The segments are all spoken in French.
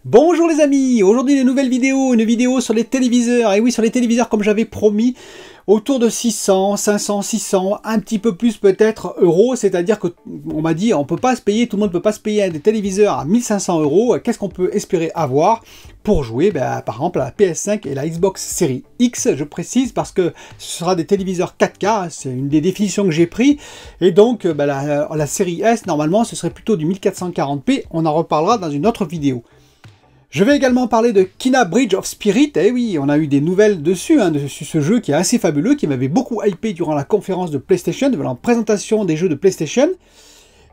Bonjour les amis, aujourd'hui une nouvelle vidéo, une vidéo sur les téléviseurs. Et oui, sur les téléviseurs comme j'avais promis, autour de 600, 500, 600, un petit peu plus peut-être euros. C'est-à-dire que on m'a dit on peut pas se payer, tout le monde ne peut pas se payer des téléviseurs à 1500 euros. Qu'est-ce qu'on peut espérer avoir pour jouer par exemple à la PS5 et la Xbox Series X, je précise, parce que ce sera des téléviseurs 4K, c'est une des définitions que j'ai pris. Et donc la série S, normalement, ce serait plutôt du 1440p. On en reparlera dans une autre vidéo. Je vais également parler de Kena Bridge of Spirits. Eh oui, on a eu des nouvelles dessus, dessus ce jeu qui est assez fabuleux, qui m'avait beaucoup hypé durant la conférence de PlayStation, de la présentation des jeux de PlayStation.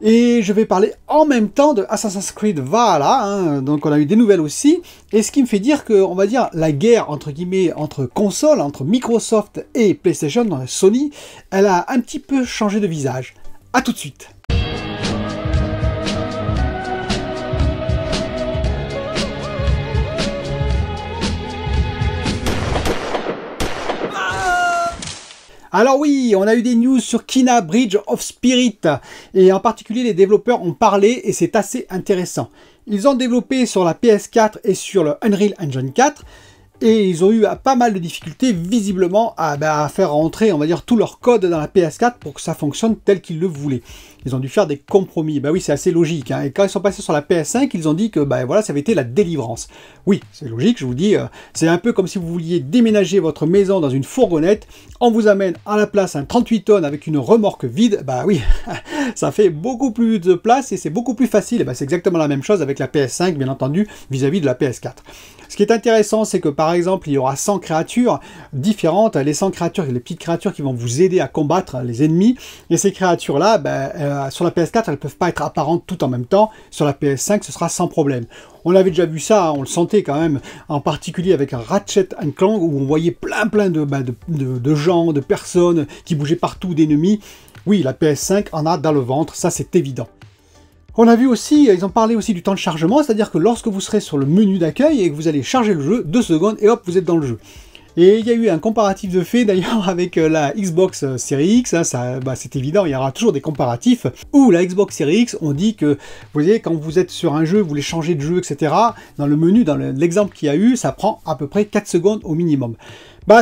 Et je vais parler en même temps de Assassin's Creed Valhalla, donc on a eu des nouvelles aussi. Et ce qui me fait dire que, on va dire, la guerre, entre guillemets, entre consoles, entre Microsoft et PlayStation, dans Sony, elle a un petit peu changé de visage. A tout de suite. Alors oui, on a eu des news sur Kena Bridge of Spirits, et en particulier les développeurs ont parlé et c'est assez intéressant. Ils ont développé sur la PS4 et sur le Unreal Engine 4, et ils ont eu pas mal de difficultés visiblement à faire rentrer, on va dire, tout leur code dans la PS4 pour que ça fonctionne tel qu'ils le voulaient. Ils ont dû faire des compromis. Bah oui, c'est assez logique. Et quand ils sont passés sur la PS5, ils ont dit que voilà, ça avait été la délivrance. Oui, c'est logique, je vous dis. C'est un peu comme si vous vouliez déménager votre maison dans une fourgonnette. On vous amène à la place un 38 tonnes avec une remorque vide. Bah oui, ça fait beaucoup plus de place et c'est beaucoup plus facile. C'est exactement la même chose avec la PS5, bien entendu, vis-à-vis de la PS4. Ce qui est intéressant, c'est que par exemple, il y aura 100 créatures différentes. Les 100 créatures, les petites créatures qui vont vous aider à combattre les ennemis. Et ces créatures-là, sur la PS4, elles ne peuvent pas être apparentes tout en même temps. Sur la PS5, ce sera sans problème. On avait déjà vu ça, on le sentait quand même, en particulier avec un Ratchet & Clank, où on voyait plein de gens, de personnes qui bougeaient partout, d'ennemis. Oui, la PS5 en a dans le ventre, ça c'est évident. On a vu aussi, ils ont parlé aussi du temps de chargement, c'est-à-dire que lorsque vous serez sur le menu d'accueil et que vous allez charger le jeu, 2 secondes et hop, vous êtes dans le jeu. Et il y a eu un comparatif de fait d'ailleurs avec la Xbox Series X, c'est évident, il y aura toujours des comparatifs, où la Xbox Series X, on dit que, vous voyez, quand vous êtes sur un jeu, vous voulez changer de jeu, etc., dans le menu, dans l'exemple qu'il y a eu, ça prend à peu près 4 secondes au minimum.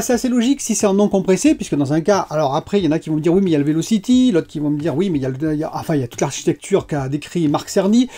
C'est assez logique si c'est en non compressé, puisque dans un cas, alors après, il y en a qui vont me dire oui, mais il y a le Velocity, l'autre qui vont me dire oui, mais il y a toute l'architecture qu'a décrit Marc Cerny.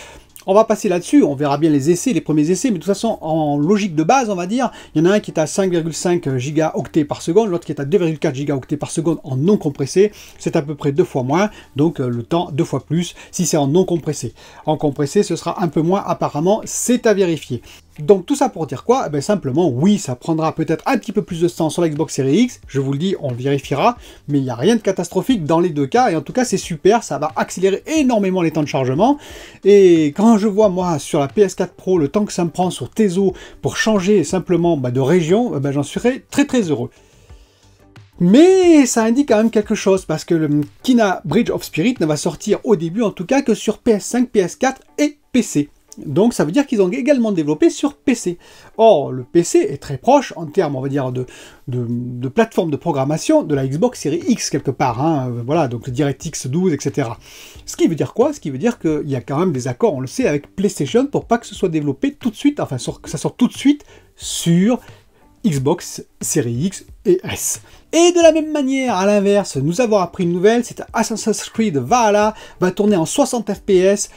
On va passer là-dessus, on verra bien les essais, les premiers essais, mais de toute façon, en logique de base, on va dire, il y en a un qui est à 5,5 gigaoctets par seconde, l'autre qui est à 2,4 gigaoctets par seconde en non compressé, c'est à peu près 2 fois moins, donc le temps 2 fois plus si c'est en non compressé. En compressé, ce sera un peu moins apparemment, c'est à vérifier. Donc tout ça pour dire quoi? Simplement, oui, ça prendra peut-être un petit peu plus de temps sur la Xbox Series X, je vous le dis, on le vérifiera, mais il n'y a rien de catastrophique dans les deux cas, et en tout cas c'est super, ça va accélérer énormément les temps de chargement, et quand je vois moi sur la PS4 Pro le temps que ça me prend sur Teso pour changer simplement de région, j'en serais très très heureux. Mais ça indique quand même quelque chose, parce que le Kena Bridge of Spirits ne va sortir au début en tout cas que sur PS5, PS4 et PC. Donc ça veut dire qu'ils ont également développé sur PC. Or, le PC est très proche en termes, on va dire, de plateforme de programmation de la Xbox Series X quelque part. Voilà, donc le DirectX 12, etc. Ce qui veut dire quoi? Ce qui veut dire qu'il y a quand même des accords, on le sait, avec PlayStation pour pas que ce soit développé tout de suite, enfin que ça sorte tout de suite sur Xbox Series X et S. Et de la même manière, à l'inverse, nous avons appris une nouvelle, c'est Assassin's Creed Valhalla va tourner en 60 FPS,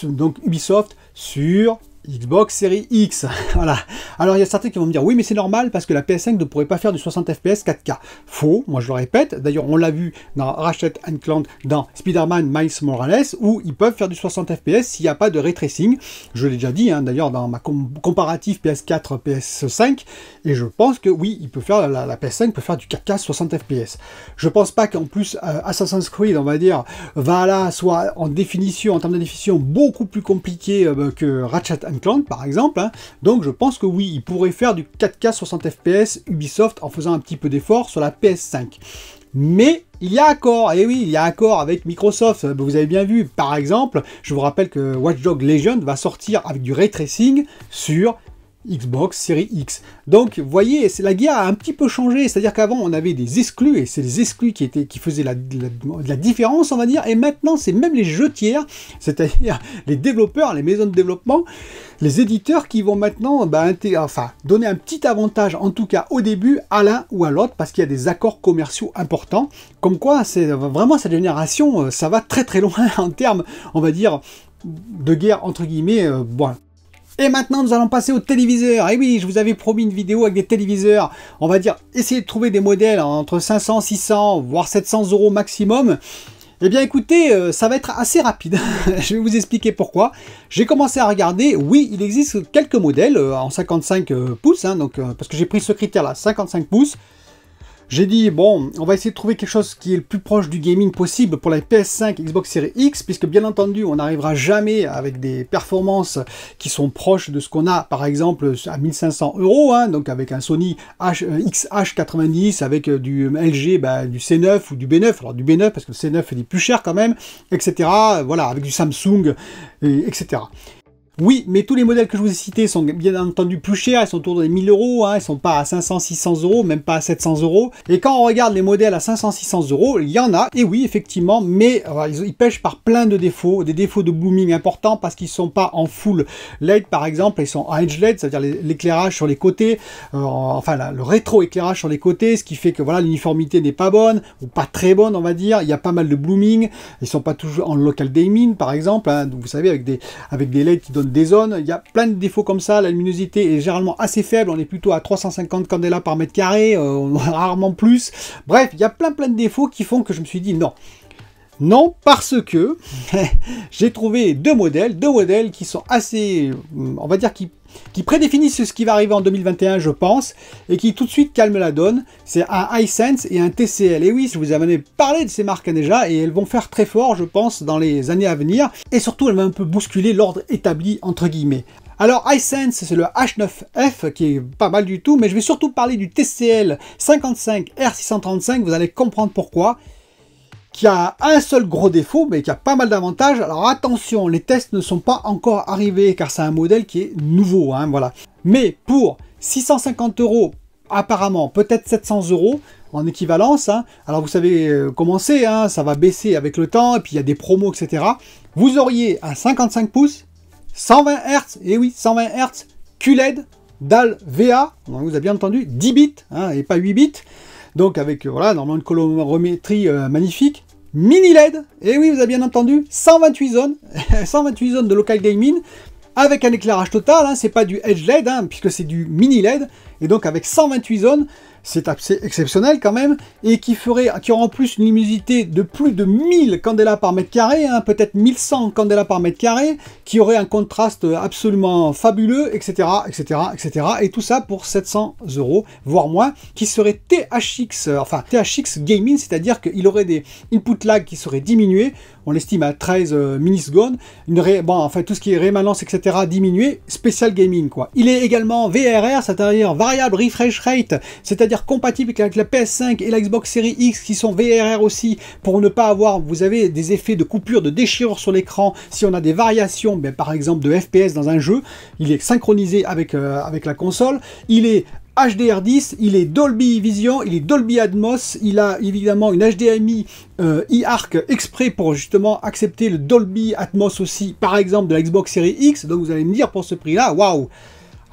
donc Ubisoft, sur Xbox Series X. Voilà. Alors il y a certains qui vont me dire oui, mais c'est normal parce que la PS5 ne pourrait pas faire du 60 FPS 4K. Faux, moi je le répète. D'ailleurs on l'a vu dans Ratchet & Clank, dans Spider-Man Miles Morales, où ils peuvent faire du 60 FPS s'il n'y a pas de ray tracing. Je l'ai déjà dit d'ailleurs dans ma comparatif PS4 PS5, et je pense que oui, il peut faire la PS5 peut faire du 4K 60 FPS. Je pense pas qu'en plus Assassin's Creed, on va dire, Valhalla soit en définition, en termes de définition, beaucoup plus compliqué que Ratchet & Clank par exemple, donc je pense que oui, il pourrait faire du 4K 60 FPS Ubisoft en faisant un petit peu d'effort sur la PS5. Mais il y a accord, et oui, il y a accord avec Microsoft, vous avez bien vu, par exemple, je vous rappelle que Watch Dogs Legion va sortir avec du ray tracing sur Xbox Series X. Donc, vous voyez, la guerre a un petit peu changé. C'est-à-dire qu'avant, on avait des exclus, et c'est les exclus qui faisaient la différence, on va dire. Et maintenant, c'est même les jeux tiers, c'est-à-dire les développeurs, les maisons de développement, les éditeurs qui vont maintenant donner un petit avantage, en tout cas au début, à l'un ou à l'autre, parce qu'il y a des accords commerciaux importants. Comme quoi, c'est vraiment cette génération, ça va très très loin en termes, on va dire, de guerre, entre guillemets. Bon. Et maintenant, nous allons passer aux téléviseurs. Et oui, je vous avais promis une vidéo avec des téléviseurs. On va dire, essayer de trouver des modèles entre 500, 600, voire 700 € maximum. Eh bien, écoutez, ça va être assez rapide. Je vais vous expliquer pourquoi. J'ai commencé à regarder. Oui, il existe quelques modèles en 55 pouces. Donc, parce que j'ai pris ce critère-là, 55 pouces. J'ai dit, bon, on va essayer de trouver quelque chose qui est le plus proche du gaming possible pour la PS5 Xbox Series X, puisque bien entendu, on n'arrivera jamais avec des performances qui sont proches de ce qu'on a, par exemple, à 1500 €, donc avec un Sony XH90, avec du LG, du C9 ou du B9, alors du B9, parce que le C9 est plus cher quand même, etc. Voilà, avec du Samsung, etc. Oui, mais tous les modèles que je vous ai cités sont bien entendu plus chers, ils sont autour des 1000 €, ils ne sont pas à 500, 600 €, même pas à 700 €. Et quand on regarde les modèles à 500, 600 €, il y en a, et oui, effectivement, mais ils pêchent par plein de défauts, des défauts de blooming importants, parce qu'ils ne sont pas en full LED, par exemple, ils sont en edge LED, c'est-à-dire l'éclairage sur les côtés, le rétro-éclairage sur les côtés, ce qui fait que voilà, l'uniformité n'est pas bonne, ou pas très bonne, on va dire, il y a pas mal de blooming, ils ne sont pas toujours en local dimming, par exemple, donc vous savez, avec des LED qui donnent des zones, il y a plein de défauts comme ça, la luminosité est généralement assez faible, on est plutôt à 350 candela par mètre carré, rarement plus, bref, il y a plein de défauts qui font que je me suis dit non. Non, parce que j'ai trouvé deux modèles qui sont assez, on va dire, qui prédéfinissent ce qui va arriver en 2021, je pense, et qui tout de suite calment la donne. C'est un Hisense et un TCL. Et oui, je vous avais parlé de ces marques déjà, et elles vont faire très fort, je pense, dans les années à venir. Et surtout, elles vont un peu bousculer l'ordre établi, entre guillemets. Alors Hisense, c'est le H9F, qui est pas mal du tout, mais je vais surtout parler du TCL 55R635, vous allez comprendre pourquoi. Qui a un seul gros défaut, mais qui a pas mal d'avantages. Alors attention, les tests ne sont pas encore arrivés, car c'est un modèle qui est nouveau, voilà. Mais pour 650 €, apparemment, peut-être 700 € en équivalence, alors vous savez comment c'est, ça va baisser avec le temps, et puis il y a des promos, etc. Vous auriez un 55 pouces, 120 Hz, et oui, 120 Hz, QLED, dalle VA, vous avez bien entendu, 10 bits, et pas 8 bits, donc avec, normalement une colorimétrie magnifique, mini LED, et oui, vous avez bien entendu, 128 zones, 128 zones de local gaming, avec un éclairage total, c'est pas du Edge LED, puisque c'est du mini LED, et donc avec 128 zones, c'est assez exceptionnel quand même, et qui aura en plus une luminosité de plus de 1000 candela par mètre carré, peut-être 1100 candela par mètre carré, qui aurait un contraste absolument fabuleux, etc., etc., etc., et tout ça pour 700 €, voire moins, qui serait THX Gaming, c'est-à-dire qu'il aurait des input lag qui seraient diminués, on l'estime à 13 millisecondes, tout ce qui est rémanence, etc., diminué, spécial gaming, quoi. Il est également VRR, c'est-à-dire Variable Refresh Rate, c'est-à-dire compatible avec la PS5 et la Xbox Series X, qui sont VRR aussi, pour ne pas avoir, vous avez des effets de coupure, de déchirure sur l'écran, si on a des variations, par exemple de FPS dans un jeu, il est synchronisé avec la console, il est HDR10, il est Dolby Vision, il est Dolby Atmos, il a évidemment une HDMI eARC exprès pour justement accepter le Dolby Atmos aussi, par exemple de la Xbox Series X, donc vous allez me dire pour ce prix-là, waouh!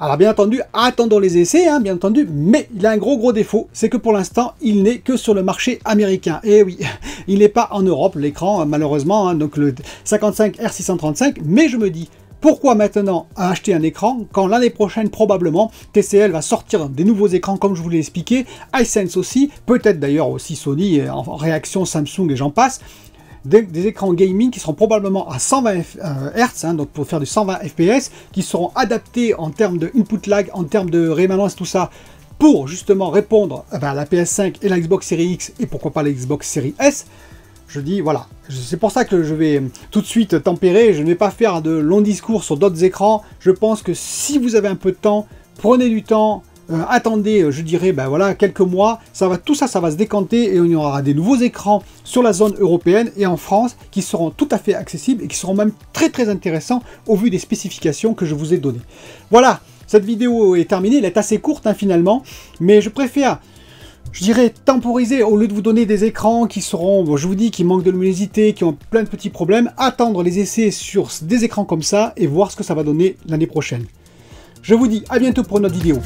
Alors bien entendu, attendons les essais, bien entendu, mais il a un gros défaut, c'est que pour l'instant, il n'est que sur le marché américain. Et oui, il n'est pas en Europe, l'écran, malheureusement, donc le 55R635, mais je me dis, pourquoi maintenant acheter un écran quand l'année prochaine probablement TCL va sortir des nouveaux écrans comme je vous l'ai expliqué, Hisense aussi, peut-être d'ailleurs aussi Sony en réaction Samsung et j'en passe, des écrans gaming qui seront probablement à 120 Hz, donc pour faire du 120 FPS, qui seront adaptés en termes de input lag, en termes de rémanence, tout ça, pour justement répondre à la PS5 et la Xbox Series X et pourquoi pas la Xbox Series S. Je dis voilà, c'est pour ça que je vais tout de suite tempérer, je ne vais pas faire de longs discours sur d'autres écrans. Je pense que si vous avez un peu de temps, prenez du temps, attendez, je dirais, quelques mois, tout ça, ça va se décanter et on y aura des nouveaux écrans sur la zone européenne et en France qui seront tout à fait accessibles et qui seront même très intéressants au vu des spécifications que je vous ai données. Voilà. Cette vidéo est terminée, elle est assez courte hein, finalement, mais je préfère, je dirais, temporiser au lieu de vous donner des écrans qui seront, bon, je vous dis, qui manquent de luminosité, qui ont plein de petits problèmes, attendre les essais sur des écrans comme ça et voir ce que ça va donner l'année prochaine. Je vous dis à bientôt pour une autre vidéo.